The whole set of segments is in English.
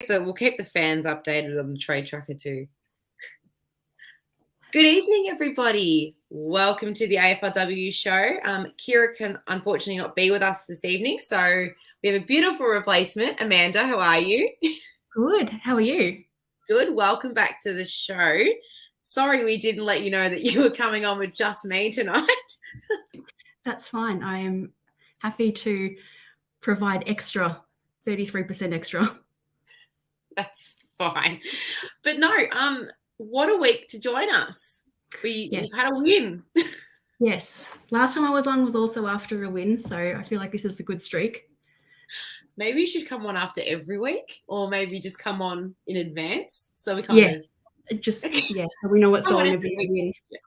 We'll keep the fans updated on the trade tracker too. Good evening, everybody. Welcome to the AFLW show. Kira can unfortunately not be with us this evening, so we have a beautiful replacement. Amanda, how are you? Good. How are you? Good. Welcome back to the show. Sorry we didn't let you know that you were coming on with just me tonight. That's fine. I am happy to provide extra, 33% extra. That's fine. But no, what a week to join us. We've had a win. Yes. Last time I was on was also after a win, so I feel like this is a good streak. Maybe you should come on after every week, or maybe just come on in advance so we so we know what's going to be a win. Yeah.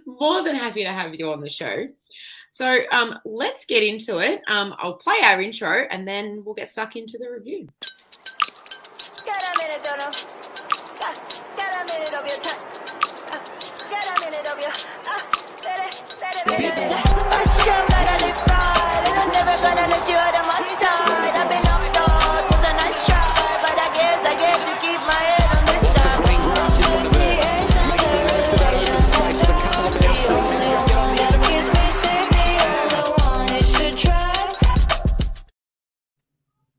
More than happy to have you on the show. So let's get into it. I'll play our intro and then we'll get stuck into the review. Get a minute of your time. Get a minute of your That's the first time that I live right, and I'm never gonna let you out of my side. I've been knocked out, was a nice try, but I guess I get to keep my head on this time. It's a great rush in front of her. Makes the most of that open space for a couple of bounces.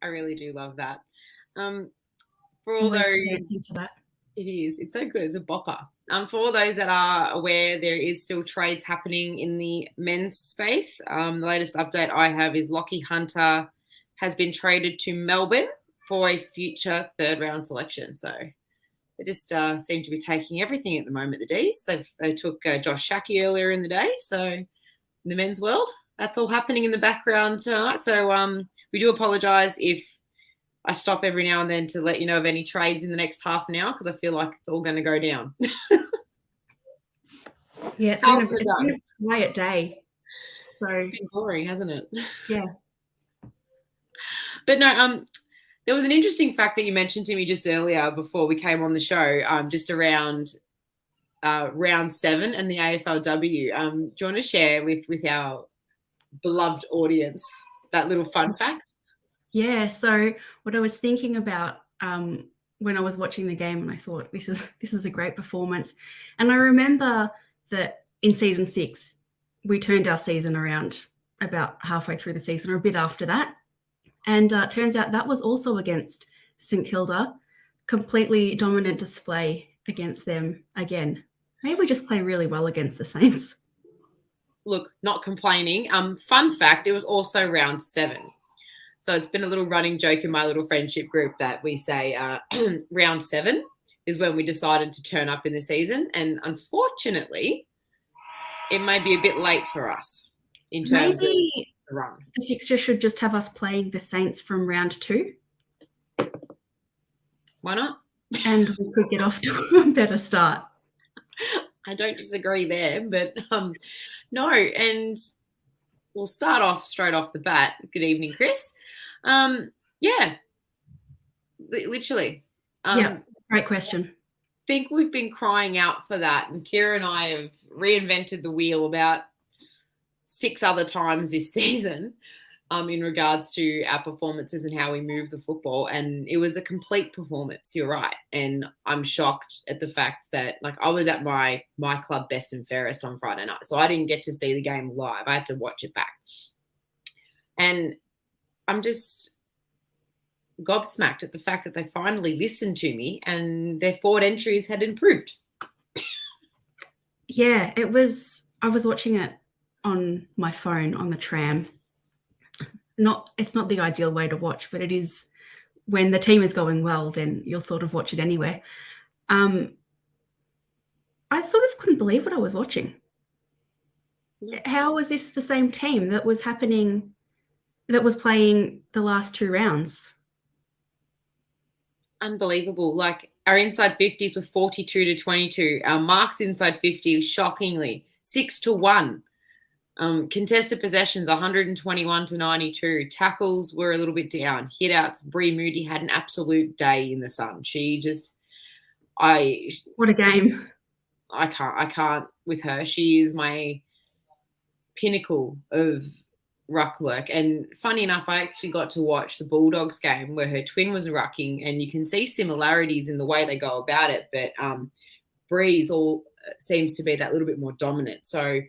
I really do love that. For all those to that. It is. It's so good. It's a bopper. For all those that are aware, there is still trades happening in the men's space. The latest update I have is Lockie Hunter has been traded to Melbourne for a future third-round selection. So they just seem to be taking everything at the moment, the Ds. They took Josh Shackey earlier in the day. So in the men's world, that's all happening in the background tonight. So we do apologise if I stop every now and then to let you know of any trades in the next half an hour because I feel like it's all going to go down. Yeah, it's been a quiet day. So it's been boring, hasn't it? Yeah. But no, there was an interesting fact that you mentioned to me just earlier before we came on the show, just around round 7 and the AFLW. Do you want to share with our beloved audience that little fun fact? Yeah, so what I was thinking about when I was watching the game, and I thought this is a great performance. And I remember that in season 6, we turned our season around about halfway through the season or a bit after that. And turns out that was also against St Kilda, completely dominant display against them again. Maybe we just play really well against the Saints. Look, not complaining. Fun fact, it was also round 7. So it's been a little running joke in my little friendship group that we say round 7 is when we decided to turn up in the season. And unfortunately, it may be a bit late for us in terms of the run. The fixture should just have us playing the Saints from round 2. Why not? And we could get off to a better start. I don't disagree there, but no. And we'll start off straight off the bat. Good evening, Chris. Yeah, literally. Yeah, great question. I think we've been crying out for that, and Kira and I have reinvented the wheel about 6 other times this season in regards to our performances and how we move the football, and it was a complete performance. You're right, and I'm shocked at the fact that I was at my club best and fairest on Friday night, so I didn't get to see the game live. I had to watch it back, and I'm just gobsmacked at the fact that they finally listened to me and their forward entries had improved. Yeah, I was watching it on my phone on the tram. It's not the ideal way to watch, but it is when the team is going well, then you'll sort of watch it anyway. I sort of couldn't believe what I was watching. How was this the same team that was playing the last 2 rounds? Unbelievable. Our inside 50s were 42-22. Our marks inside 50, shockingly, 6-1. Contested possessions, 121-92. Tackles were a little bit down. Hit-outs, Bree Moody had an absolute day in the sun. What a game. I can't with her. She is my pinnacle of ruck work. And funny enough, I actually got to watch the Bulldogs game where her twin was rucking, and you can see similarities in the way they go about it. But Breeze all seems to be that little bit more dominant. So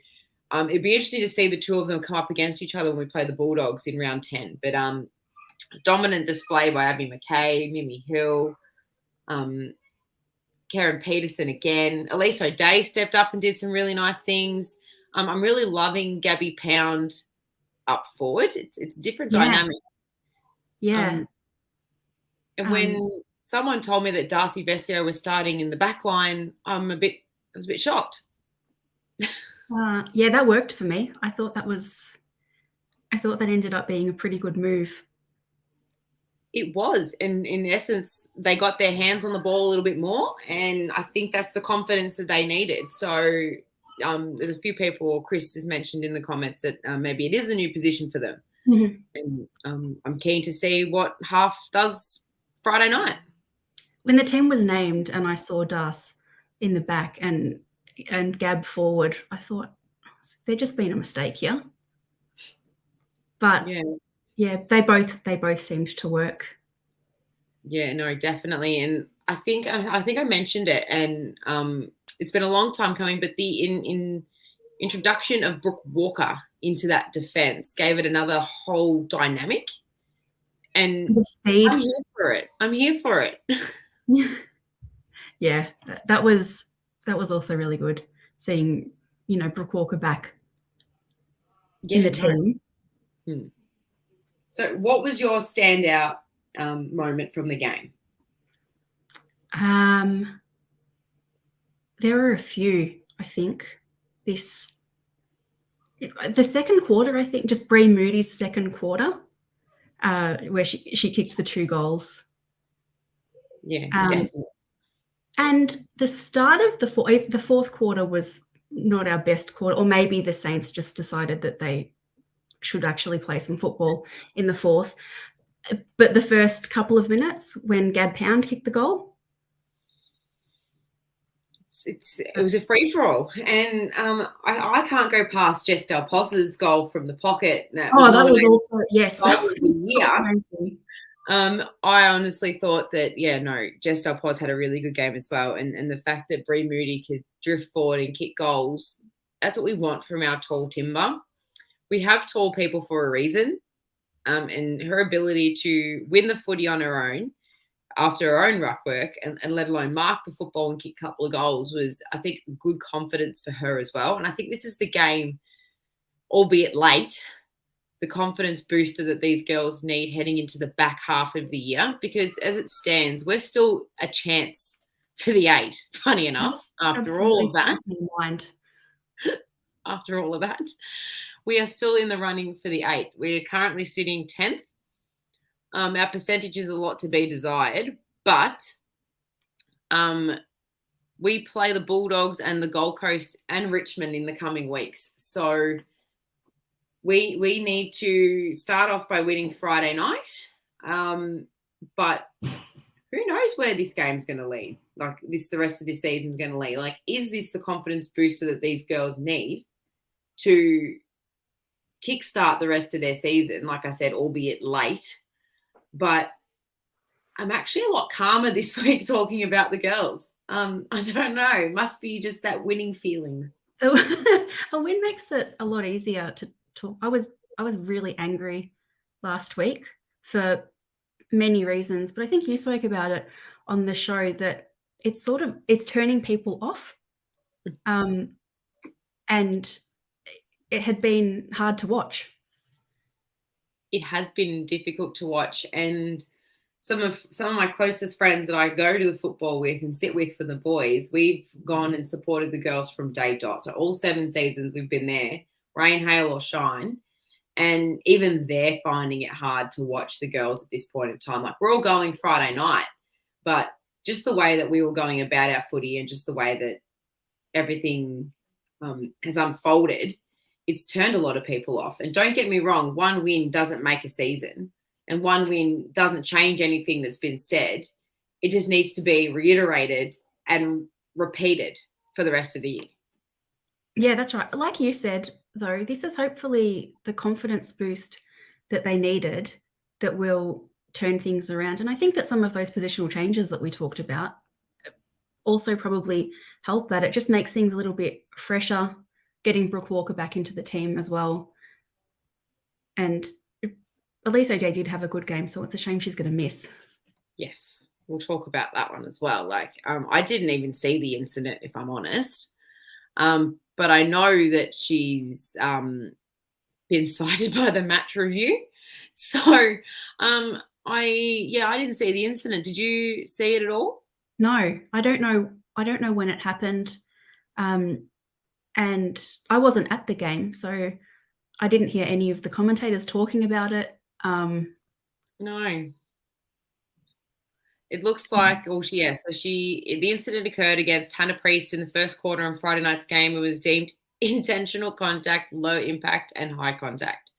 it'd be interesting to see the two of them come up against each other when we play the Bulldogs in round 10. But dominant display by Abby McKay, Mimi Hill, Karen Peterson again. Elise O'Day stepped up and did some really nice things. I'm really loving Gabby Pound up forward. It's a different dynamic. Yeah. And when someone told me that Darcy Vesio was starting in the back line, I was a bit shocked. Yeah, that worked for me. I thought that ended up being a pretty good move. It was. And in essence, they got their hands on the ball a little bit more. And I think that's the confidence that they needed. So there's a few people, Chris has mentioned in the comments that maybe it is a new position for them. Mm-hmm. And I'm keen to see what half does Friday night. When the team was named and I saw Das in the back and Gab forward, I thought there just been a mistake here. But yeah, they both seemed to work. Yeah, no, definitely. And I think I mentioned it, and it's been a long time coming, but the introduction of Brooke Walker into that defense gave it another whole dynamic. And the speed. I'm here for it. Yeah, that was also really good seeing, Brooke Walker back in the team. So what was your standout moment from the game? There were a few, I think. The second quarter, I think, just Bree Moody's second quarter, where she kicked the 2 goals. Yeah, definitely. And the start of the fourth quarter was not our best quarter, or maybe the Saints just decided that they should actually play some football in the fourth. But the first couple of minutes when Gab Pound kicked the goal, it was a free-for-all. And I can't go past Jess Del Pos's goal from the pocket. That was also, yes. That was the year. I honestly thought that, Jess Del Pos had a really good game as well. And the fact that Bree Moody could drift forward and kick goals, that's what we want from our tall timber. We have tall people for a reason. And her ability to win the footy on her own after her own ruck work and let alone mark the football and kick a couple of goals was, I think, good confidence for her as well. And I think this is the game, albeit late, the confidence booster that these girls need heading into the back half of the year, because as it stands, we're still a chance for the 8, funny enough, after all of that. After all of that, we are still in the running for the 8. We're currently sitting 10th. Our percentage is a lot to be desired, but we play the Bulldogs and the Gold Coast and Richmond in the coming weeks. So we need to start off by winning Friday night. But who knows where this game's going to lead? Like the rest of this season's going to lead. Like, is this the confidence booster that these girls need to kickstart the rest of their season? Like I said, albeit late. But I'm actually a lot calmer this week talking about the girls. I don't know. It must be just that winning feeling. A win makes it a lot easier to talk. I was really angry last week for many reasons, but I think you spoke about it on the show that it's turning people off. And it had been hard to watch. It has been difficult to watch, and some of my closest friends that I go to the football with and sit with for the boys, we've gone and supported the girls from day dot. So all 7 seasons we've been there, rain, hail or shine. And even they're finding it hard to watch the girls at this point in time. Like, we're all going Friday night, but just the way that we were going about our footy and just the way that everything has unfolded, it's turned a lot of people off. And don't get me wrong, one win doesn't make a season and one win doesn't change anything that's been said. It just needs to be reiterated and repeated for the rest of the year. Yeah, that's right. Like you said, though, this is hopefully the confidence boost that they needed that will turn things around. And I think that some of those positional changes that we talked about also probably help that. It just makes things a little bit fresher, getting Brooke Walker back into the team as well. And Elise O'Day did have a good game, so it's a shame she's going to miss. Yes, we'll talk about that one as well. Like, I didn't even see the incident, if I'm honest. But I know that she's been cited by the match review. So I didn't see the incident. Did you see it at all? No, I don't know. I don't know when it happened. And I wasn't at the game, so I didn't hear any of the commentators talking about it. No. It looks like, the incident occurred against Hannah Priest in the first quarter on Friday night's game. It was deemed intentional contact, low impact, and high contact.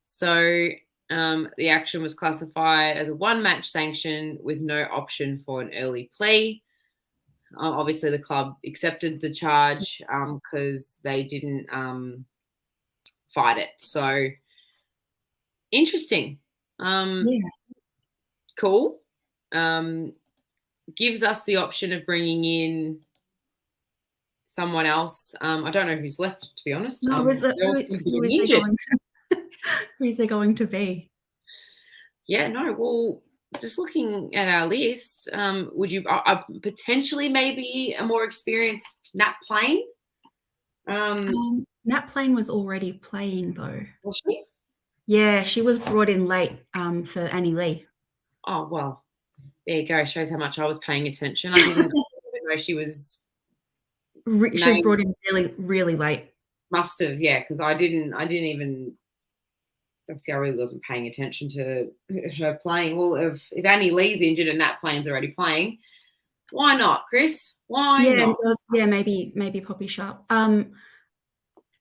So the action was classified as a one-match sanction with no option for an early plea. Obviously, the club accepted the charge because they didn't fight it. So interesting. Cool. Gives us the option of bringing in someone else. I don't know who's left, to be honest. Who is they going to be? Yeah, no. Well, just looking at our list, would you potentially maybe a more experienced Nat Plain? Nat Plain was already playing though. Was she? Yeah, she was brought in late for Annie Lee. Oh, well, there you go. Shows how much I was paying attention. I didn't even know she was. She was brought in really, really late. Must have, yeah, because I didn't even. Obviously, I really wasn't paying attention to her playing. Well, if Annie Lee's injured and Nat Plain's already playing, why not, Chris? Why not? Maybe Poppy Sharp. I'm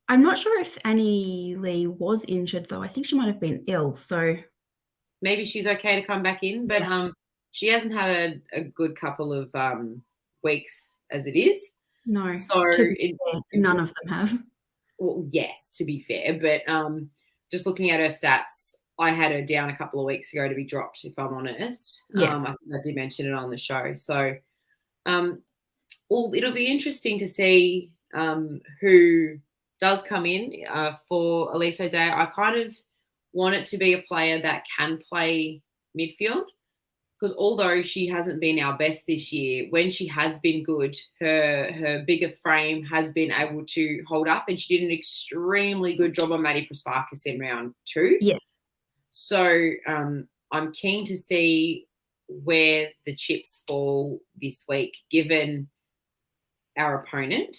not sure if Annie Lee was injured though. I think she might have been ill. So maybe she's okay to come back in, but she hasn't had a good couple of weeks as it is. No, so none of them have. Well, yes, to be fair, but just looking at her stats, I had her down a couple of weeks ago to be dropped, if I'm honest. Yeah. I think I did mention it on the show. So it'll be interesting to see who does come in for Elise O'Day. I kind of want it to be a player that can play midfield, because although she hasn't been our best this year, when she has been good, her bigger frame has been able to hold up, and she did an extremely good job on Maddie Prasparkas in round 2. Yeah. So I'm keen to see where the chips fall this week, given our opponent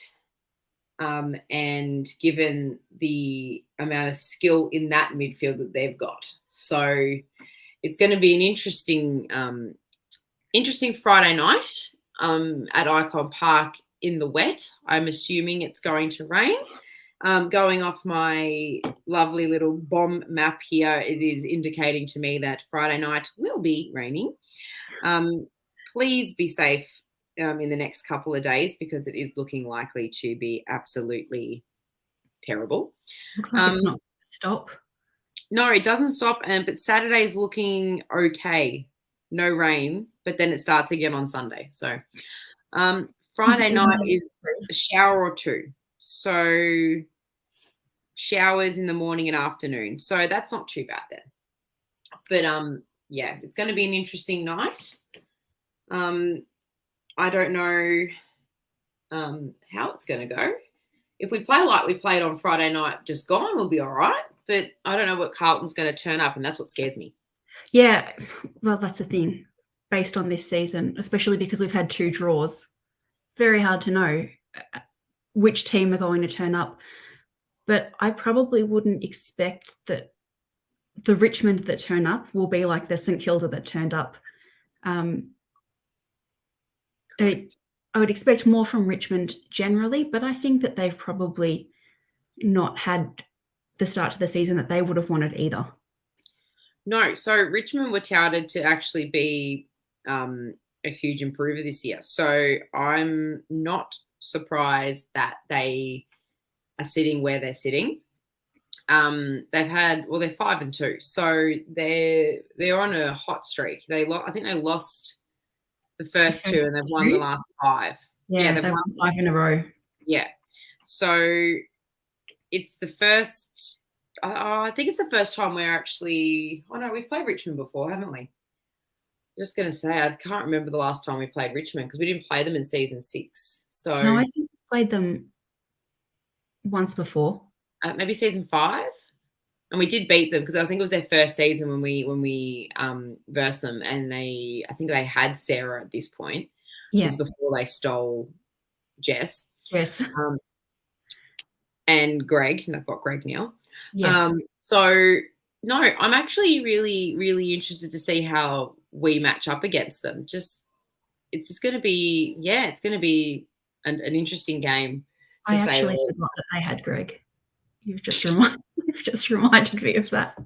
and given the amount of skill in that midfield that they've got. So it's going to be an interesting Friday night at Icon Park in the wet. I'm assuming it's going to rain. Going off my lovely little bomb map here, it is indicating to me that Friday night will be raining. Please be safe in the next couple of days, because it is looking likely to be absolutely terrible. Looks like it's not going to stop. No, it doesn't stop. But Saturday's looking okay. No rain, but then it starts again on Sunday. So Friday night is a shower or two. So showers in the morning and afternoon. So that's not too bad then. But it's going to be an interesting night. I don't know how it's going to go. If we play like we played on Friday night just gone, we'll be all right. But I don't know what Carlton's going to turn up, and that's what scares me. Yeah, well, that's the thing. Based on this season, especially because we've had 2 draws, very hard to know which team are going to turn up. But I probably wouldn't expect that the Richmond that turn up will be like the St Kilda that turned up. I would expect more from Richmond generally, but I think that they've probably not had the start to the season that they would have wanted either. No, so Richmond were touted to actually be a huge improver this year. So I'm not surprised that they are sitting where they're sitting. They're 5-2, so they're on a hot streak. I think they lost the first two, and they've won the last 5. Yeah, they've won 5 in a row. Yeah, so it's the first. I think it's the first time we're actually. Oh no, we've played Richmond before, haven't we? Just going to say, I can't remember the last time we played Richmond because we didn't play them in season 6. So no, I think we played them once before. Maybe season 5, and we did beat them because I think it was their first season when we versed them, and I think they had Sarah at this point. Yeah, it was before they stole Jess. Yes. And Greg, and they've got Greg now. Yeah. So no, I'm actually really, really interested to see how we match up against them. It's just going to be, it's going to be an interesting game. I actually forgot that they had Greg. You've just reminded me of that.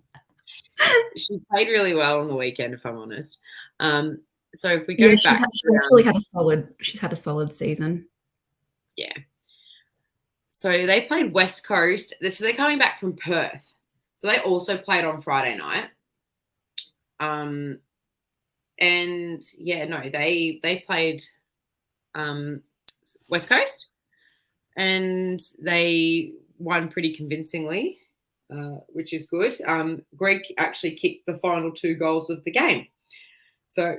She played really well on the weekend, if I'm honest. So if we go back, she's had a solid season. Yeah. So they played West Coast. So they're coming back from Perth. So they also played on Friday night. And they played West Coast, and they won pretty convincingly, which is good. Greg actually kicked the final 2 goals of the game, so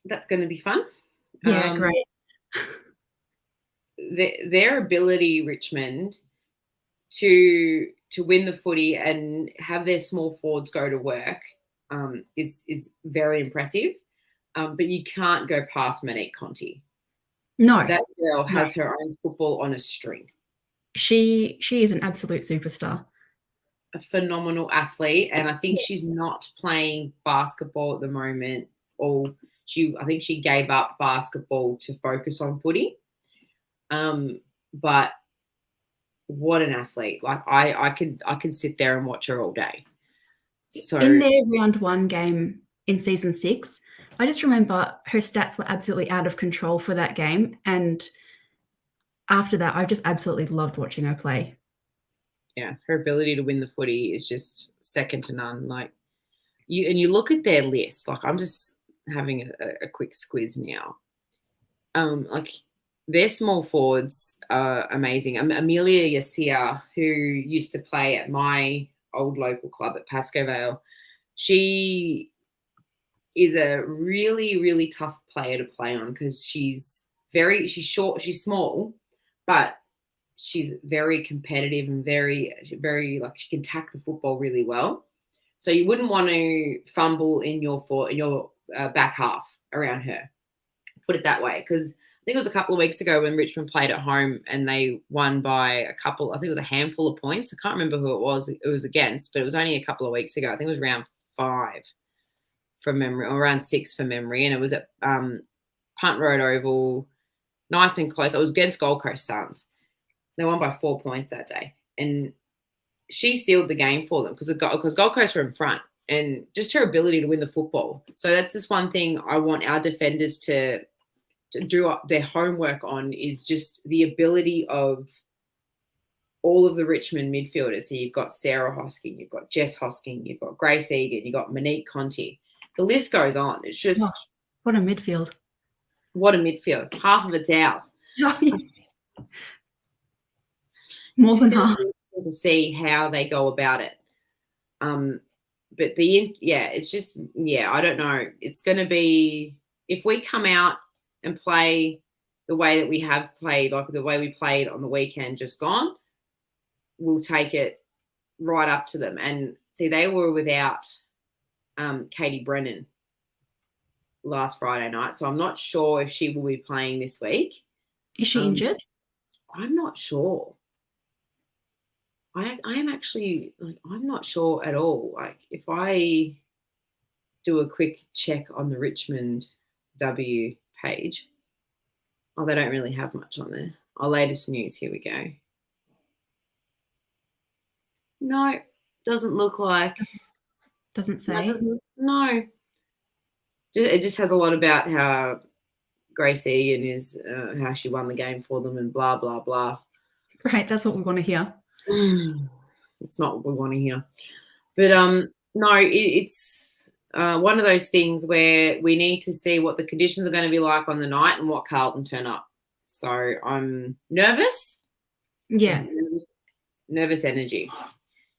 that's going to be fun. Yeah, great. Their ability, Richmond, to win the footy and have their small forwards go to work is very impressive. But you can't go past Monique Conti. No. That girl has her own football on a string. She is an absolute superstar. A phenomenal athlete, and I think she's not playing basketball at the moment. I think she gave up basketball to focus on footy. But what an athlete! Like I could sit there and watch her all day. So in their round 1 game in season 6, I just remember her stats were absolutely out of control for that game, and after that, I just absolutely loved watching her play. Yeah, her ability to win the footy is just second to none. Like you look at their list. Like I'm just having a quick squiz now. Like their small forwards are amazing. Amelia Yasia, who used to play at my old local club at Pascoe Vale, she is a really, really tough player to play on because she's short, she's small, but she's very competitive and very, very, like, she can tack the football really well. So you wouldn't want to fumble in your back half around her. Put it that way, because I think it was a couple of weeks ago when Richmond played at home and they won by I think it was a handful of points. I can't remember who it was against, but it was only a couple of weeks ago. I think it was round 5 from memory, or around 6 from memory, and it was at Punt Road Oval, nice and close. It was against Gold Coast Suns. They won by 4 points that day, and she sealed the game for them because Gold Coast were in front, and just her ability to win the football. So that's just one thing I want our defenders to do their homework on, is just the ability of all of the Richmond midfielders. So you've got Sarah Hosking, you've got Jess Hosking, you've got Grace Egan, you've got Monique Conti. The list goes on. It's just what a midfield. What a midfield. Half of it's ours. More than half. To see how they go about it. But it's just, I don't know. It's going to be, if we come out and play the way that we have played, like the way we played on the weekend just gone, we'll take it right up to them. And see, they were without Katie Brennan last Friday night, so I'm not sure if she will be playing this week. Is she injured? I'm not sure. I am actually, like, I'm not sure at all. Like, if I do a quick check on the Richmond W page, they don't really have much on there. Our latest news, here we go. No, doesn't look like. Doesn't say. No. It just has a lot about how Grace Egan is, how she won the game for them and blah, blah, blah. Great. That's what we want to hear. It's not what we want to hear. But no, it's one of those things where we need to see what the conditions are going to be like on the night and what Carlton turn up. So I'm nervous. Yeah. Nervous energy.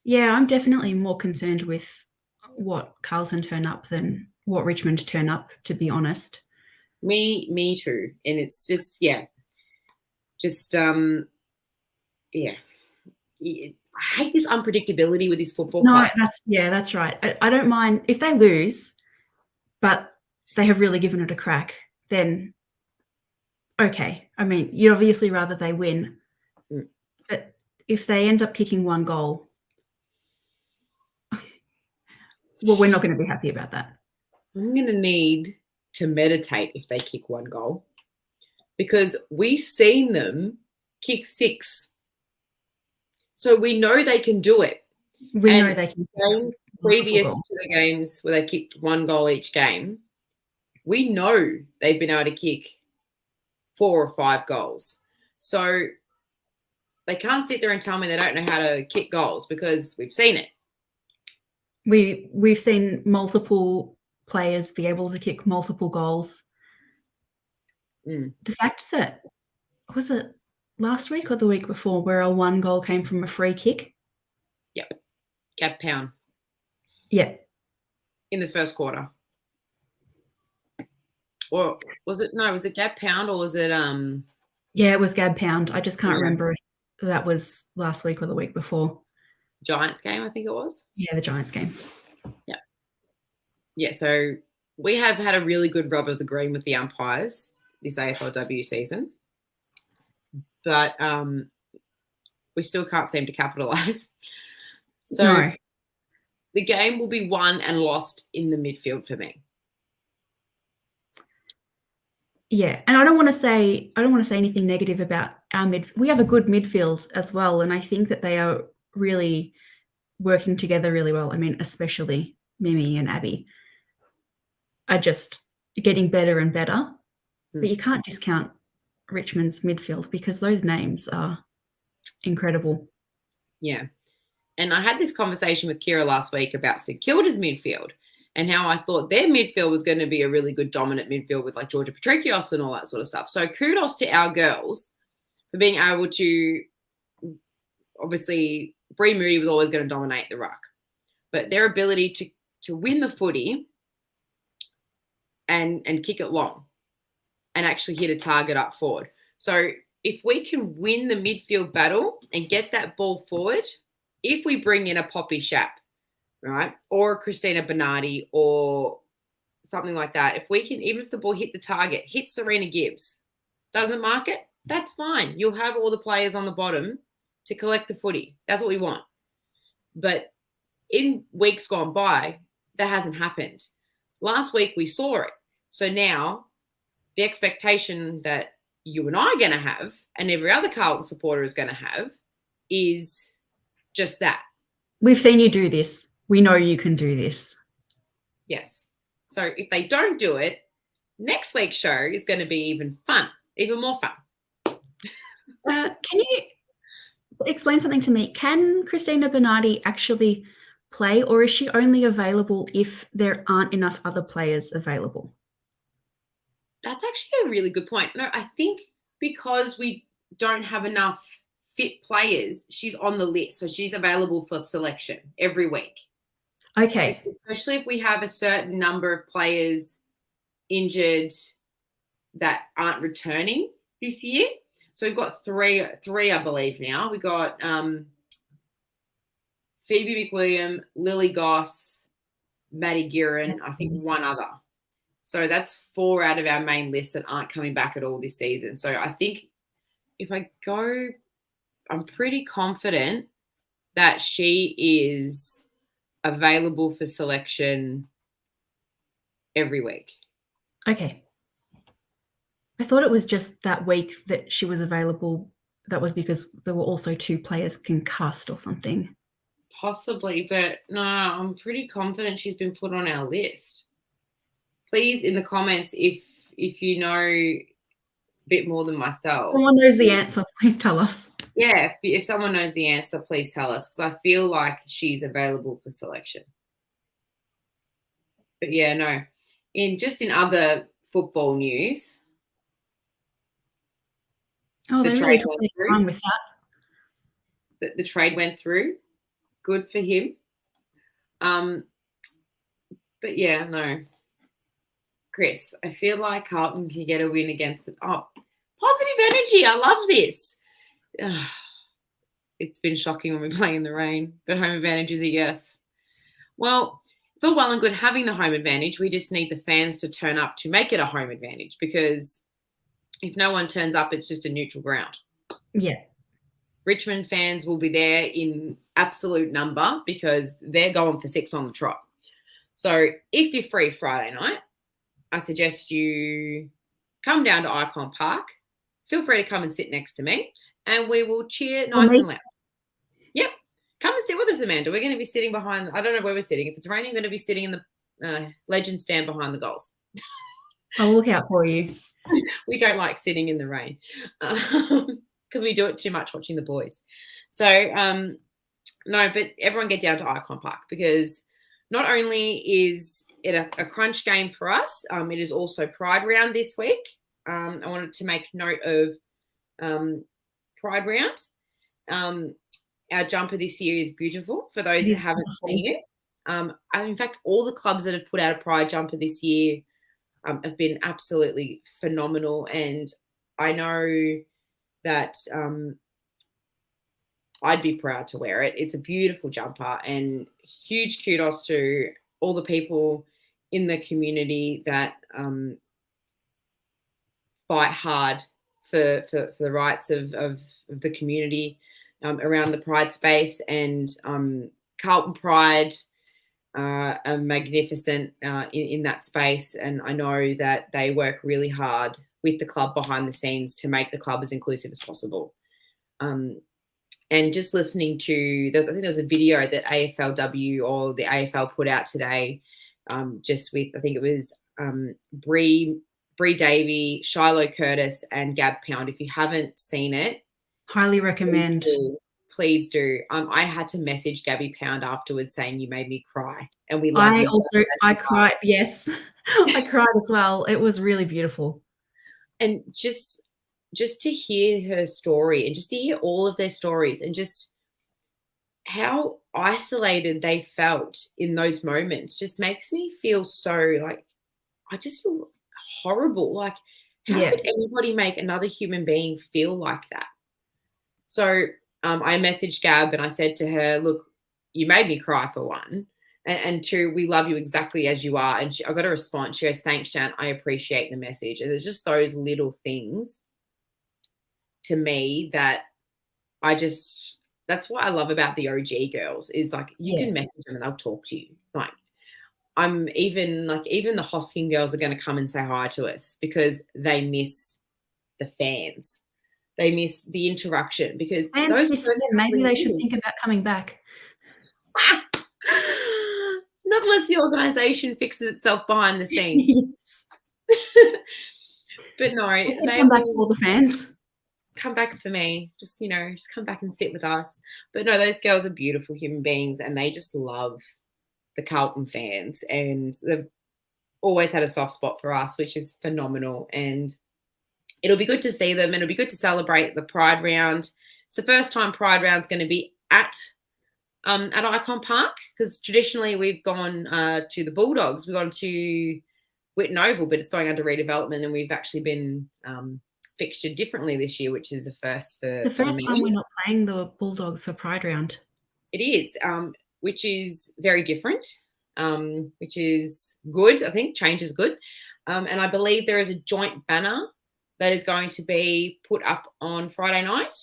Yeah, I'm definitely more concerned with what Carlton turn up than what Richmond turn up, to be honest. Me too. And it's just, I hate this unpredictability with this football club. That's right. I don't mind if they lose, but they have really given it a crack, then okay. I mean, you'd obviously rather they win. But if they end up kicking one goal, well, we're not going to be happy about that. I'm going to need to meditate if they kick one goal, because we've seen them kick 6. So we know they can do it. We know they can. Games previous to the games where they kicked 1 goal each game, we know they've been able to kick 4 or 5 goals. So they can't sit there and tell me they don't know how to kick goals, because we've seen it. We've seen multiple players be able to kick multiple goals. The fact that, was it last week or the week before, where a 1 goal came from a free kick? Yep. Gab Pound. Yeah. In the first quarter. Or was it Gab Pound, or was it Yeah, it was Gab Pound. I just can't remember if that was last week or the week before. Giants game, I think it was. Yeah, the Giants game. Yeah. Yeah, so we have had a really good rub of the green with the umpires this AFLW season. But we still can't seem to capitalise. So the game will be won and lost in the midfield for me. Yeah, and I don't want to say anything negative about our we have a good midfield as well, and I think that they are really working together really well. I mean, especially Mimi and Abby are just getting better and better. But you can't discount Richmond's midfield, because those names are incredible. Yeah. And I had this conversation with Kira last week about St Kilda's midfield and how I thought their midfield was going to be a really good dominant midfield with like Georgia Patrikios and all that sort of stuff. So kudos to our girls for being able to, obviously, Bree Moody was always going to dominate the ruck, but their ability to win the footy and kick it long and actually hit a target up forward. So if we can win the midfield battle and get that ball forward, if we bring in a Poppy Shapp, right, or a Christina Bernardi or something like that, if we can, even if the ball hit the target, hit Serena Gibbs, doesn't mark it, that's fine. You'll have all the players on the bottom to collect the footy. That's what we want. But in weeks gone by, that hasn't happened. Last week we saw it. So now the expectation that you and I are going to have, and every other Carlton supporter is going to have, is just that. We've seen you do this. We know you can do this. Yes. So if they don't do it, next week's show is going to be even more fun. Can you explain something to me? Can Christina Bernardi actually play, or is she only available if there aren't enough other players available? That's actually a really good point. No, I think because we don't have enough fit players, she's on the list. So she's available for selection every week. Okay. Especially if we have a certain number of players injured that aren't returning this year. So we've got three, I believe now. We got Phoebe McWilliam, Lily Goss, Maddie Guerin, I think one other. So that's 4 out of our main list that aren't coming back at all this season. So I think if I go, I'm pretty confident that she is available for selection every week. Okay. I thought it was just that week that she was available. That was because there were also 2 players concussed or something. Possibly, but no, I'm pretty confident she's been put on our list. Please, in the comments, if you know a bit more than myself. Someone knows the answer, please tell us. Yeah, if someone knows the answer, please tell us, because I feel like she's available for selection. But yeah, no. In other football news, Oh, the they really trade took went their through. time with that. The trade went through. Good for him. But yeah, no. Chris, I feel like Carlton can get a win against it. Oh, positive energy. I love this. It's been shocking when we play in the rain, but home advantage is a yes. Well, it's all well and good having the home advantage. We just need the fans to turn up to make it a home advantage, because if no one turns up, it's just a neutral ground. Yeah. Richmond fans will be there in absolute number because they're going for 6 on the trot. So if you're free Friday night, I suggest you come down to Icon Park. Feel free to come and sit next to me, and we will cheer nice and loud. Yep. Come and sit with us, Amanda. We're going to be sitting behind, I don't know where we're sitting. If it's raining, we're going to be sitting in the legend stand behind the goals. I'll look out for you. We don't like sitting in the rain because we do it too much watching the boys. So, no, but everyone get down to Icon Park, because not only is it a crunch game for us, it is also Pride Round this week. I wanted to make note of Pride Round. Our jumper this year is beautiful for those that haven't seen it. In fact, all the clubs that have put out a Pride jumper this year have been absolutely phenomenal. And I know that I'd be proud to wear it. It's a beautiful jumper, and huge kudos to all the people in the community that fight hard for the rights of the community around the Pride space. And Carlton Pride are magnificent in that space, and I know that they work really hard with the club behind the scenes to make the club as inclusive as possible. And just listening to, I think there was a video that AFLW or the AFL put out today, just with, I think it was Bree Davey, Shiloh Curtis, and Gab Pound. If you haven't seen it, highly recommend. Please do. I had to message Gabby Pound afterwards saying you made me cry, and we love you. I cried. Yes, I cried as well. It was really beautiful. And just to hear her story, and just to hear all of their stories, and just how isolated they felt in those moments, just makes me feel so, like, I just feel horrible. Like, how could anybody make another human being feel like that? So I messaged Gab and I said to her, look, you made me cry, for one. And two, we love you exactly as you are. And I got a response. She goes, thanks, Jan. I appreciate the message. And there's just those little things to me that that's what I love about the OG girls, is like, you can message them and they'll talk to you. Like, even the Hosking girls are going to come and say hi to us because they miss the fans. They miss the interaction, because maybe they should think about coming back. Not unless the organisation fixes itself behind the scenes. But no, they come back for the fans. Come back for me. Just come back and sit with us. But no, those girls are beautiful human beings, and they just love the Carlton fans, and they've always had a soft spot for us, which is phenomenal. And it'll be good to see them, and it'll be good to celebrate the Pride Round. It's the first time Pride Round's going to be at Icon Park, because traditionally we've gone to the Bulldogs. We've gone to Whitten Oval, but it's going under redevelopment, and we've actually been fixtured differently this year, which is a first for the first time we're not playing the Bulldogs for Pride Round. It is, which is very different, which is good. I think change is good. And I believe there is a joint banner that is going to be put up on Friday night,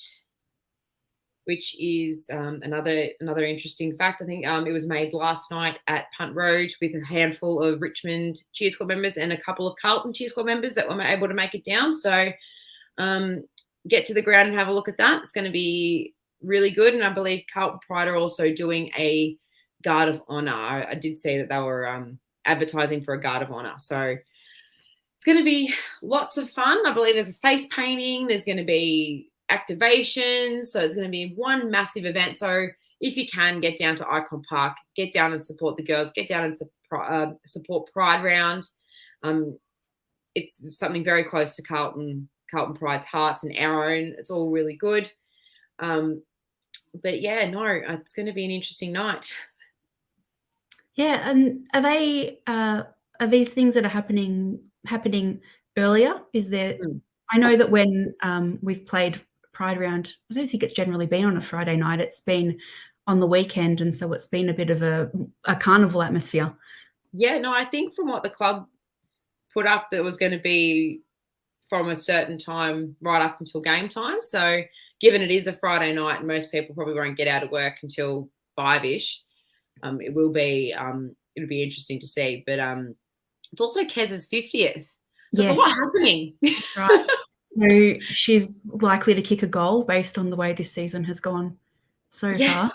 which is another interesting fact. I think it was made last night at Punt Road with a handful of Richmond Cheer Squad members and a couple of Carlton Cheer Squad members that were able to make it down. So get to the ground and have a look at that. It's going to be really good. And I believe Carlton Pride are also doing a Guard of Honour. I did see that they were advertising for a Guard of Honour. So it's going to be lots of fun. I believe there's a face painting. There's going to be activations. So it's going to be one massive event. So if you can get down to Icon Park, get down and support the girls, get down and support Pride Round. It's something very close to Carlton Pride's hearts and our own. It's all really good. But yeah, no, it's going to be an interesting night. Yeah, and are these things that are happening earlier? Is there? I know that when we've played Pride Round, I don't think it's generally been on a Friday night. It's been on the weekend, and so it's been a bit of a carnival atmosphere. Yeah, no, I think from what the club put up, that was going to be from a certain time right up until game time. So given it is a Friday night and most people probably won't get out of work until 5-ish, it will be it'll be interesting to see. But it's also Kez's 50th. So there's a lot happening. Right. So she's likely to kick a goal based on the way this season has gone so far.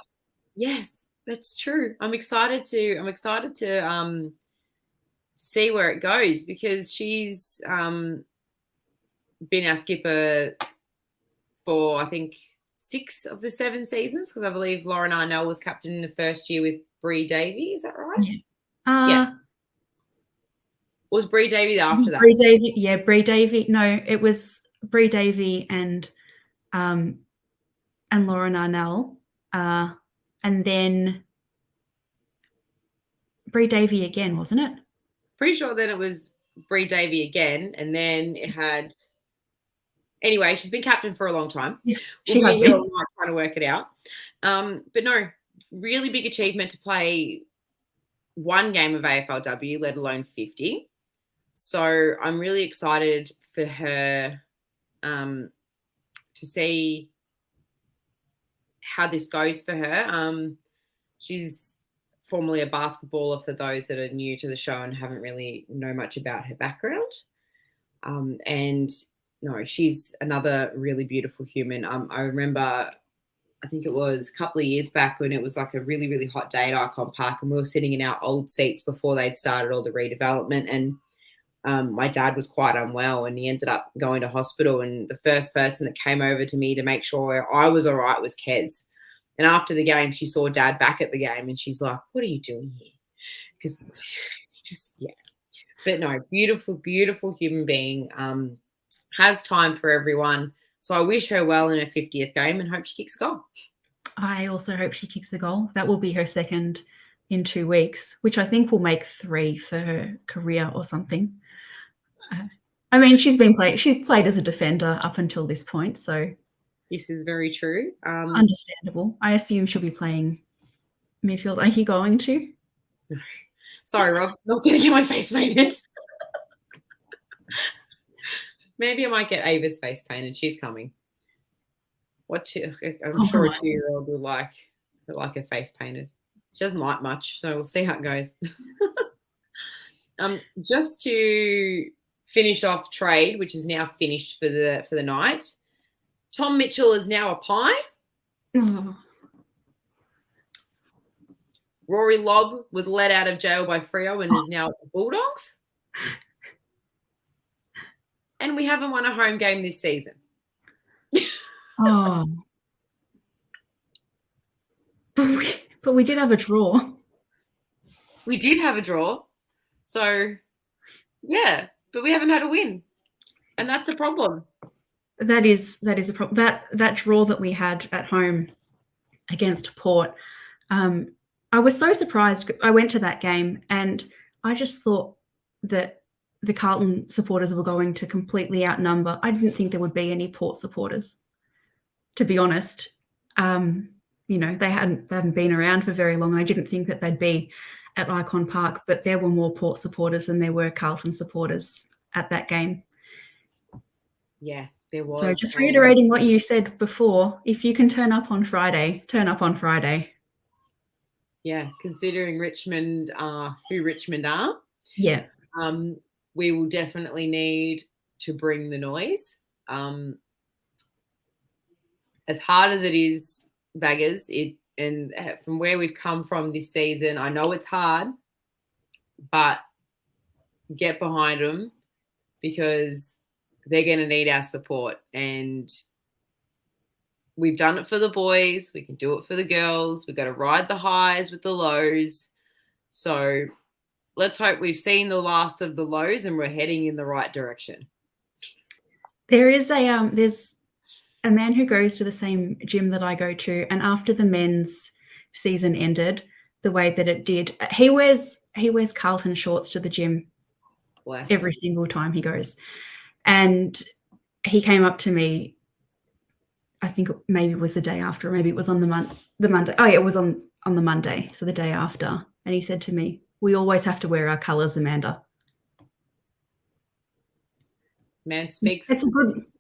Yes, that's true. I'm excited to see where it goes, because she's been our skipper for, I think, 6 of the 7 seasons, because I believe Lauren Arnell was captain in the first year with Bree Davey. Is that right? Yeah. Was Bree Davey after that? Bree Davey, yeah, Bree Davey. No, it was Bree Davey and Lauren Arnell, and then Bree Davey again, wasn't it? Pretty sure that it was Bree Davey again, and then it had. Anyway, she's been captain for a long time. Yeah, she has been trying to work it out. But no, really big achievement to play one game of AFLW, let alone 50. So I'm really excited for her to see how this goes for her. She's formerly a basketballer, for those that are new to the show and haven't really know much about her background. And no, she's another really beautiful human. I remember, I think it was a couple of years back when it was like a really, really hot day at Icon Park, and we were sitting in our old seats before they'd started all the redevelopment, and my dad was quite unwell and he ended up going to hospital, and the first person that came over to me to make sure I was all right was Kez. And after the game, she saw Dad back at the game and she's like, "What are you doing here?" Because just, yeah. But no, beautiful, beautiful human being, has time for everyone. So I wish her well in her 50th game and hope she kicks a goal. I also hope she kicks a goal. That will be her second in 2 weeks, which I think will make 3 for her career or something. I mean, she played as a defender up until this point, so this is very true. Understandable. I assume she'll be playing midfield. Are you going to? Sorry, Rob, not going to get my face painted. Maybe I might get Ava's face painted. She's coming. I'm sure a 2-year-old will like her face painted. She doesn't like much, so we'll see how it goes. Just to finish off trade, which is now finished for the night. Tom Mitchell is now a pie. Oh. Rory Lobb was let out of jail by Freo and is now at the Bulldogs. And we haven't won a home game this season. Oh. But we did have a draw. We did have a draw. So, yeah, but we haven't had a win. And that's a problem. That is a problem. That draw that we had at home against Port, I was so surprised. I went to that game and I just thought that the Carlton supporters were going to completely outnumber. I didn't think there would be any Port supporters, to be honest. They hadn't been around for very long. I didn't think that they'd be at Icon Park, but there were more Port supporters than there were Carlton supporters at that game. Yeah, there was. So just reiterating what you said before, if you can turn up on Friday, turn up on Friday. Yeah, considering Richmond, who Richmond are. Yeah. We will definitely need to bring the noise. As hard as it is, baggers, and from where we've come from this season, I know it's hard, but get behind them because they're going to need our support. And we've done it for the boys. We can do it for the girls. We've got to ride the highs with the lows. So let's hope we've seen the last of the lows and we're heading in the right direction. There's a man who goes to the same gym that I go to, and after the men's season ended the way that it did, he wears Carlton shorts to the gym every single time he goes. And he came up to me, I think maybe it was the day after, or maybe it was on the Monday. Oh, yeah, it was on the Monday, so the day after. And he said to me, "We always have to wear our colours, Amanda." Man speaks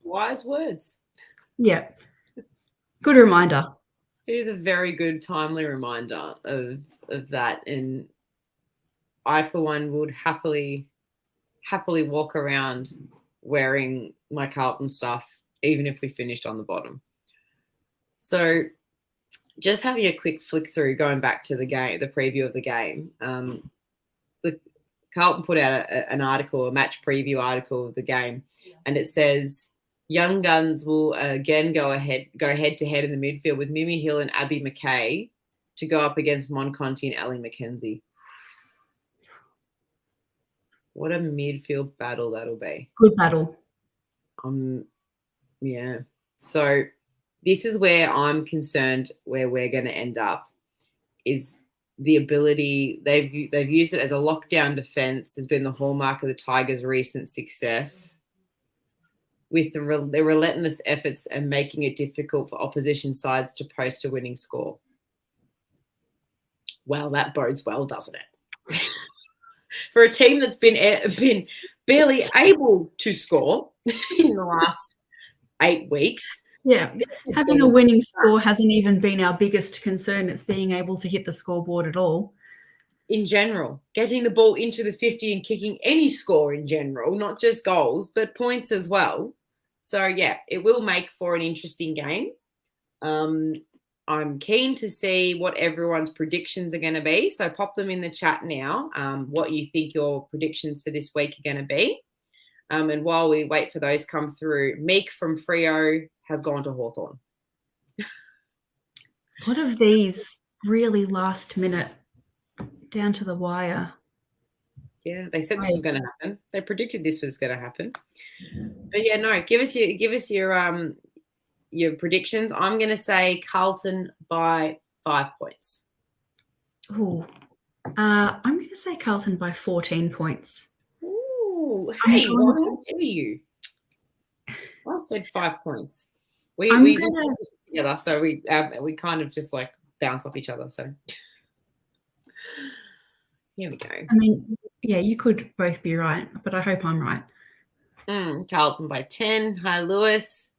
wise words. Yeah. Good reminder. It is a very good, timely reminder of that. And I, for one, would happily walk around wearing my Carlton stuff, even if we finished on the bottom. So just having a quick flick through, going back to the game, the preview of the game, the Carlton put out an article, a match preview article of the game, and it says, "Young Guns will again go head to head in the midfield with Mimi Hill and Abby McKay to go up against Monconti and Ellie McKenzie." What a midfield battle that'll be. Good battle. Yeah. So this is where I'm concerned where we're going to end up is the ability. They've used it as a lockdown defense has been the hallmark of the Tigers' recent success, with their relentless efforts and making it difficult for opposition sides to post a winning score. Well, that bodes well, doesn't it? For a team that's been barely able to score in the last 8 weeks. Yeah, having a winning score hasn't even been our biggest concern. It's being able to hit the scoreboard at all. In general, getting the ball into the 50 and kicking any score in general, not just goals, but points as well. So, yeah, it will make for an interesting game. I'm keen to see what everyone's predictions are going to be. So pop them in the chat now, what you think your predictions for this week are going to be. And while we wait for those come through, Meek from Freo has gone to Hawthorn. A lot of these really last minute, down to the wire. Yeah, they said this was going to happen. They predicted this was going to happen. But yeah, no, give us your predictions. I'm going to say Carlton by 5 points. Ooh, I'm going to say Carlton by 14 points. Ooh, hey, what are you? I said 5 points. We just said this together, so we kind of just like bounce off each other. So here we go. I mean, yeah, you could both be right, but I hope I'm right. Carlton by 10. Hi, Lewis.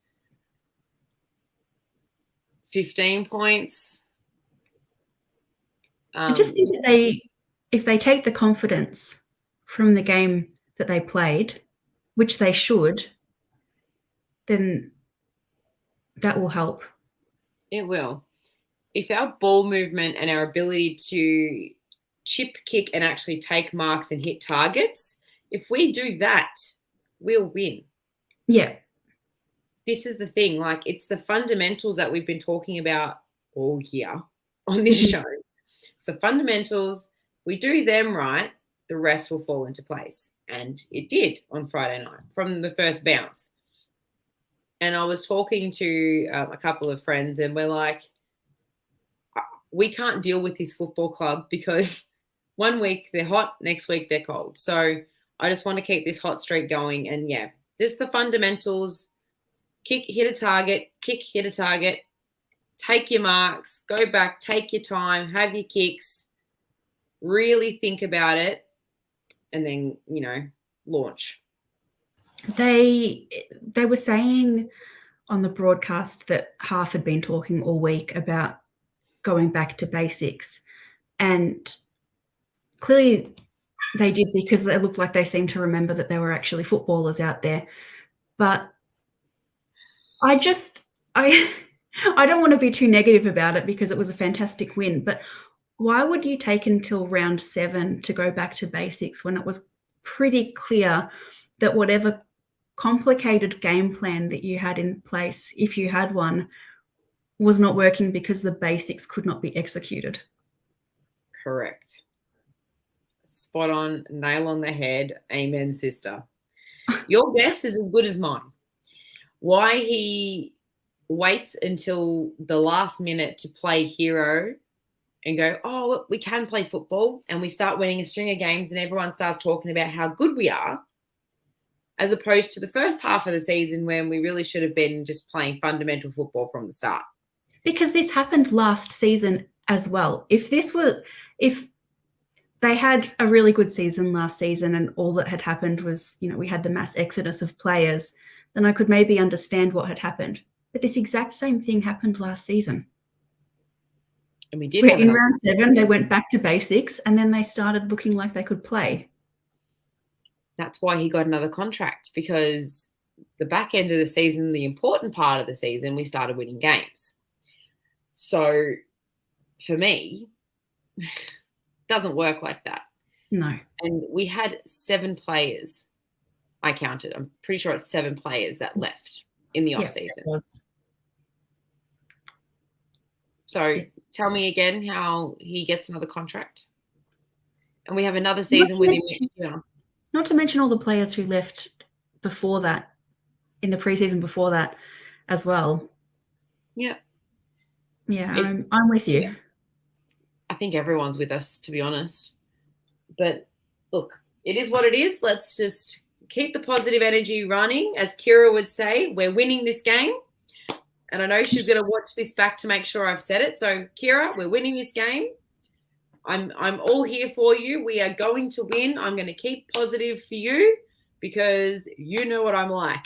15 points. I just think that if they take the confidence from the game that they played, which they should, then that will help. It will. If our ball movement and our ability to chip, kick, and actually take marks and hit targets, if we do that, we'll win. Yeah. This is the thing. Like, it's the fundamentals that we've been talking about all year on this show. It's the fundamentals. We do them right, the rest will fall into place. And it did on Friday night from the first bounce. And I was talking to a couple of friends, and we're like, we can't deal with this football club because one week they're hot, next week they're cold. So I just want to keep this hot streak going. And yeah, just the fundamentals. Kick, hit a target, kick, hit a target, take your marks, go back, take your time, have your kicks, really think about it, and then, launch. They were saying on the broadcast that Half had been talking all week about going back to basics, and clearly they did, because they looked like they seemed to remember that there were actually footballers out there. But I don't want to be too negative about it because it was a fantastic win, but why would you take until round 7 to go back to basics when it was pretty clear that whatever complicated game plan that you had in place, if you had one, was not working because the basics could not be executed. Correct. Spot on, nail on the head. Amen, sister. Your guess is as good as mine. Why he waits until the last minute to play hero and go, oh, look, we can play football, and we start winning a string of games and everyone starts talking about how good we are, as opposed to the first half of the season when we really should have been just playing fundamental football from the start. Because this happened last season as well. If they had a really good season last season and all that had happened was, we had the mass exodus of players, then I could maybe understand what had happened. But this exact same thing happened last season. And we did Where have in round 7, they went back to basics and then they started looking like they could play. That's why he got another contract, because the back end of the season, the important part of the season, we started winning games. So for me, it doesn't work like that. No. And we had 7 players. I counted. I'm pretty sure it's 7 players that left in the off season. It was. So tell me again how he gets another contract. And we have another season with him next year. Not to mention all the players who left before that, in the preseason before that as well. Yeah. Yeah, I'm with you. Yeah. I think everyone's with us, to be honest. But look, it is what it is. Let's just keep the positive energy running. As Kira would say, we're winning this game. And I know she's going to watch this back to make sure I've said it. So, Kira, we're winning this game. I'm all here for you. We are going to win. I'm going to keep positive for you because you know what I'm like.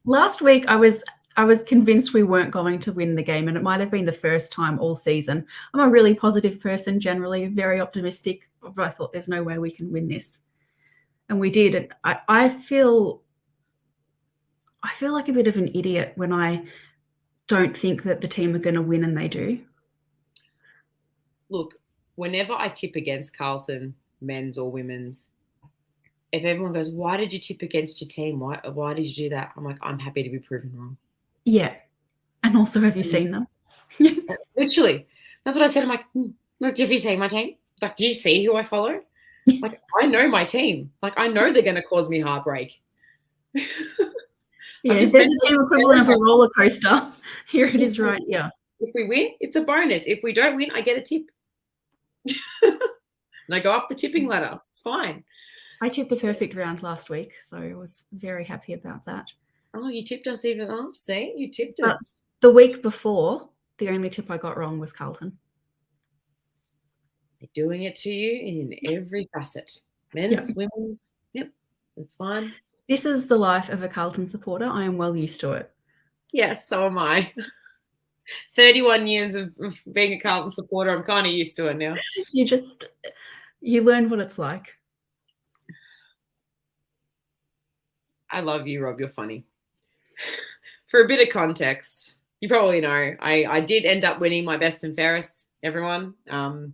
Last week, I was convinced we weren't going to win the game, and it might have been the first time all season. I'm a really positive person, generally very optimistic, but I thought there's no way we can win this, and we did. And I feel like a bit of an idiot when I don't think that the team are going to win, and they do. Look, whenever I tip against Carlton, men's or women's, if everyone goes, why did you tip against your team? Why did you do that? I'm like, I'm happy to be proven wrong. Yeah. And also, have you seen them? Literally. That's what I said. I'm like, look, have you seen my team? Like, do you see who I follow? Like, I know my team. Like, I know they're going to cause me heartbreak. Yeah, there's a team equivalent of a roller coaster. Here it is right here. If we win, it's a bonus. If we don't win, I get a tip. And I go up the tipping ladder. It's fine. I tipped a perfect round last week, so I was very happy about that. Oh, you tipped us even up. See, you tipped But us. the week before, the only tip I got wrong was Carlton. They're doing it to you in every facet. Men's, women's. Yep, it's fine. This is the life of a Carlton supporter. I am well used to it. Yes, so am I. 31 years of being a Carlton supporter. I'm kind of used to it now. You learn what it's like. I love you, Rob. You're funny. For a bit of context, you probably know I did end up winning my best and fairest, everyone. Won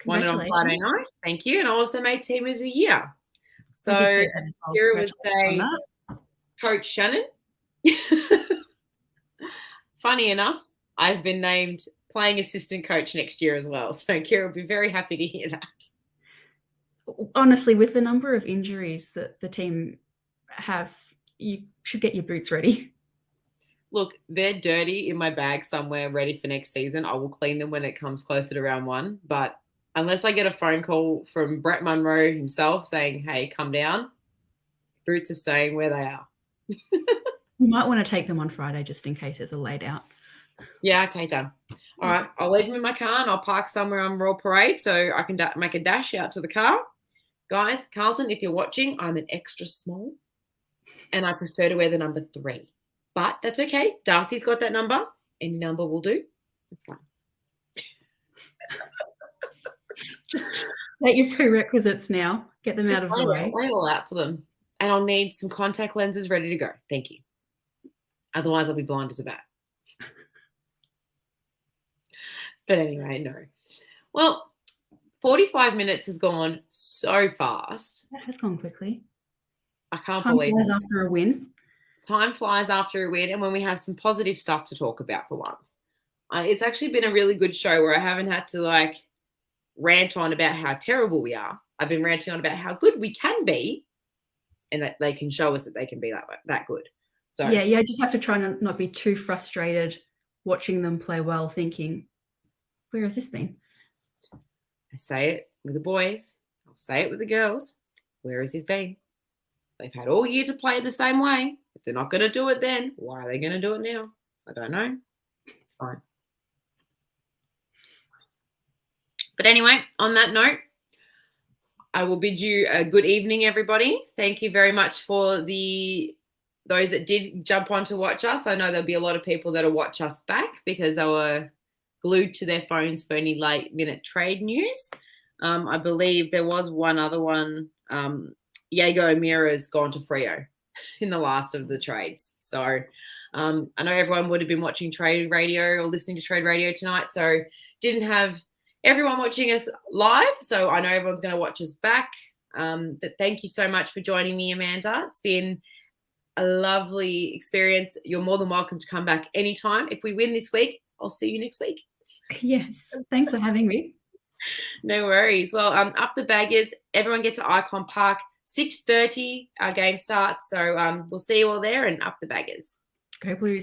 it on Friday night. Thank you. And I also made Team of the Year. So Kira would say Coach Shannon. Funny enough, I've been named playing assistant coach next year as well. So Kira will be very happy to hear that. Honestly, with the number of injuries that the team have, you should get your boots ready. Look, they're dirty in my bag somewhere ready for next season. I will clean them when it comes closer to round 1. But unless I get a phone call from Brett Munro himself saying, hey, come down, boots are staying where they are. You might want to take them on Friday just in case there's a laid out. Yeah, okay, done. All right, I'll leave them in my car and I'll park somewhere on Royal Parade so I can make a dash out to the car. Guys, Carlton, if you're watching, I'm an extra small and I prefer to wear the number 3. But that's okay. Darcy's got that number. Any number will do. That's fine. Just get your prerequisites now. Get them out of the way. Lay it all out for them. And I'll need some contact lenses ready to go. Thank you. Otherwise, I'll be blind as a bat. But anyway, no. Well, 45 minutes has gone so fast. That has gone quickly. I can't Time believe flies it. after a win. time flies after a win and when we have some positive stuff to talk about for once. It's actually been a really good show where I haven't had to like rant on about how terrible we are. I've been ranting on about how good we can be and that they can show us that they can be that good. So yeah, you just have to try and not be too frustrated watching them play well, thinking, where has this been? I say it with the boys. I'll say it with the girls. Where has this been? They've had all year to play the same way. If they're not going to do it then, why are they going to do it now? I don't know. It's fine. But anyway, on that note, I will bid you a good evening, everybody. Thank you very much for those that did jump on to watch us. I know there'll be a lot of people that'll watch us back because they were glued to their phones for any late-minute trade news. I believe there was one other one. Diego Mira's gone to Freo in the last of the trades. So I know everyone would have been watching Trade Radio or listening to Trade Radio tonight, so didn't have everyone watching us live. So I know everyone's going to watch us back. But thank you so much for joining me, Amanda. It's been a lovely experience. You're more than welcome to come back anytime. If we win this week, I'll see you next week. Yes. Thanks for having me. No worries. Well, up the baggers. Everyone get to Icon Park. 6:30 our game starts. So we'll see you all there and up the baggers. Go Blues.